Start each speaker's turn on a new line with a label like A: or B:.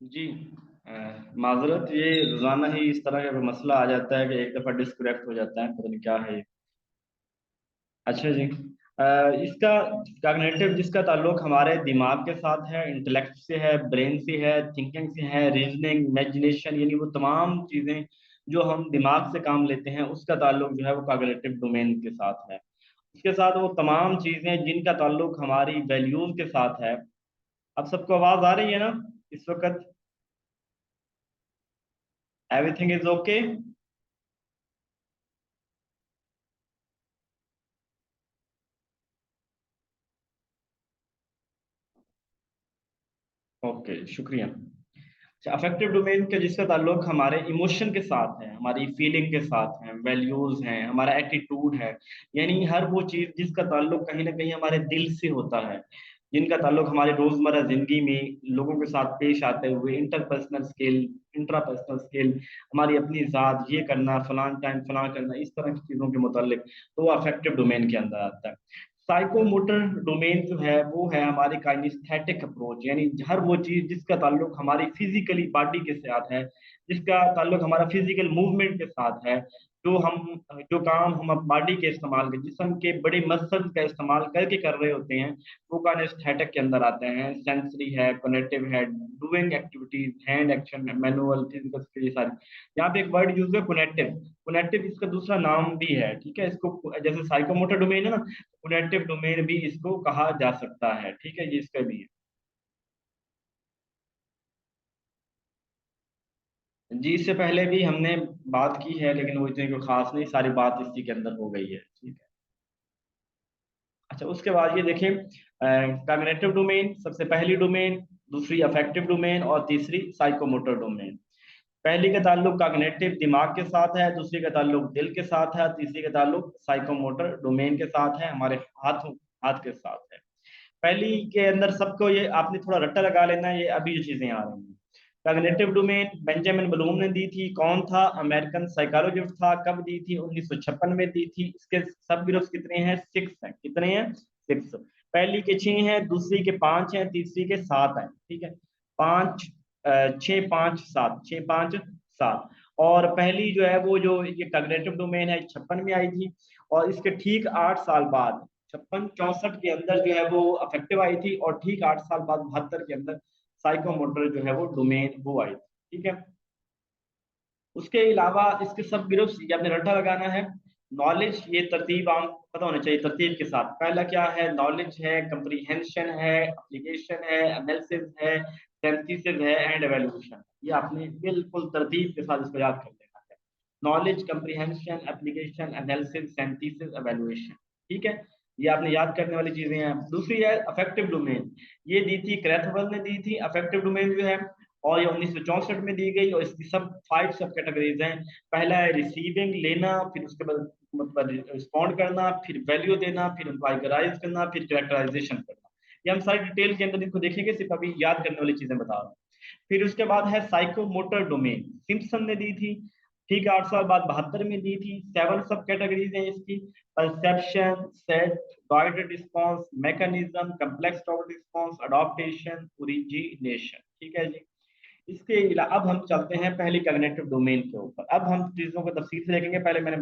A: जी। माजरत, ये रोजाना ही इस तरह का कोई मसला आ जाता है कि एक दफा डिस्कनेक्ट हो जाता है, पता नहीं क्या है ये। अच्छा जी। इसका कॉग्निटिव, जिसका ताल्लुक हमारे दिमाग के साथ है, इंटेलेक्ट से है, ब्रेन से है, थिंकिंग से है, रीजनिंग, इमेजिनेशन, यानी वो तमाम चीजें जो हम दिमाग से काम लेते हैं, उसका ताल्लुक जो है वो कॉग्निटिव डोमेन के साथ है। इसके साथ वो तमाम चीजें जिनका ताल्लुक हमारी वैल्यूज के साथ है। अब सबको आवाज आ रही है ना इस वक्त? Everything is okay? ओके, शुक्रिया। अच्छा, अफेक्टिव डोमेन के जिसका ताल्लुक हमारे इमोशन के साथ है, हमारी फीलिंग के साथ है, वैल्यूज हैं, हमारा एटीट्यूड है, यानी हर वो चीज जिसका ताल्लुक कहीं ना कहीं हमारे दिल से होता है, जिनका ताल्लुक हमारी रोजमर्रा जिंदगी में लोगों के साथ पेश आते हुए इंटरपर्सनल स्किल, इंट्रापर्सनल स्किल, हमारी अपनी जात, ये करना, फलान टाइम फलान करना, इस तरह की चीजों के मुतालिक, तो वो अफेक्टिव डोमेन के अंदर आता है। साइकोमोटर डोमेन जो है वो है हमारी काइनेस्थेटिक अप्रोच, यानी हर वो चीज जिसका ताल्लुक हमारी फिजिकली बॉडी के साथ है, जिसका ताल्लुक हमारा फिजिकल मूवमेंट के साथ है, जो हम जो काम हम बॉडी के इस्तेमाल के, जिस्म के बड़े मसल का इस्तेमाल करके कर रहे होते हैं, वो काइनेस्थेटिक के अंदर आते हैं। सेंसरी है, कॉग्निटिव है, doing activities, hand action, manual, physical skill, ये सारी। यहाँ पे एक वर्ड यूज है कोनेक्टिव। कोनेक्टिव इसका दूसरा नाम भी है, ठीक है? इसको जैसे साइकोमोटर डोमेन है ना, कोनेक्टिव डोमेन भी इसको कहा जा सकता है, ठीक है? ये इसका भी है। जी, इससे पहले भी हमने बात की है, लेकिन वो इतनी कोई खास नहीं, सारी बात इसी के अंदर हो गई है, ठीक है? अच्छा, उसके बाद ये देखें, कॉग्निटिव डोमेन सबसे पहली डोमेन, दूसरी अफेक्टिव डोमेन और तीसरी साइकोमोटर डोमेन। पहली का ताल्लुक कॉग्निटिव दिमाग के साथ है, दूसरी का ताल्लुक दिल के साथ है, तीसरी का ताल्लुक साइकोमोटर डोमेन के साथ है, हमारे हाथों हाथ के साथ है। पहली के अंदर सबको ये आपने थोड़ा रट्टा लगा लेना है, ये अभी जो चीजें आ रही हैं। कॉग्निटिव डोमेन बेंजामिन ब्लूम ने दी थी। कौन था? अमेरिकन साइकोलॉजिस्ट था। कब दी थी? 1956 में दी थी। इसके सब ग्रुप्स कितने हैं? 6 हैं। कितने हैं? 6। पहली के 6 हैं, दूसरी के 5 हैं, तीसरी के 7 हैं, ठीक है? 5, 6, 5, 7, 6, 5, 7। और पहली जो है वो जो ये कॉग्निटिव डोमेन है, 56 में आई थी। और इसके ठीक 8 साल बाद, 56-64 के अंदर जो है वो अफेक्टिव आई थी, और ठीक 8 साल बाद 72 के अंदर साइकोमोटर जो है वो डोमेन वो आई थी, ठीक है? उसके अलावा इसके सब ग्रुप्स, ये आपने रट्टा लगाना है। नॉलेज, ये तरतीब आम पता होना चाहिए तरतीब के साथ। पहला क्या है? नॉलेज है, कंप्रीहेंशन है, एप्लीकेशन है, एनालिसिस है, सिंथेसिस है, एंड एवेल्यूशन। ये आपने बिल्कुल तरतीब के साथ इसको याद कर लेना है। Knowledge, comprehension, application, analysis, synthesis, evaluation, ठीक है? ये आपने याद करने वाली चीजें हैं। दूसरी है अफेक्टिव डोमेन। ये दी थी क्रैथवल ने दी थी, अफेक्टिव डोमेन जो है, और ये 1964 में दी गई। और इसकी सब 5 सब कैटेगरीज हैं। पहला है रिसीविंग, लेना, फिर उसके बाद मतलब रिस्पॉन्ड करना, फिर वैल्यू देना, फिर उनको आइगराइज करना, फिर कैरेक्टराइजेशन करना। ये हम सारी डिटेल के अंदर इनको देखेंगे, सिर्फ अभी याद करने वाली चीजें बता रहा हूँ। फिर उसके बाद है साइकोमोटर डोमेन, सिम्पसन ने दी थी। ठीक है, 8 साल बाद 72 में दी थी। 7 सब कैटेगरीज हैं इसकी। Perception, set, guided response, mechanism, complex response, adaptation, origination, ठीक है जी? इसके अलावा अब हम चलते हैं पहली कॉग्निटिव डोमेन के ऊपर। अब हम चीजों को तफसील से देखेंगे। पहले मैंने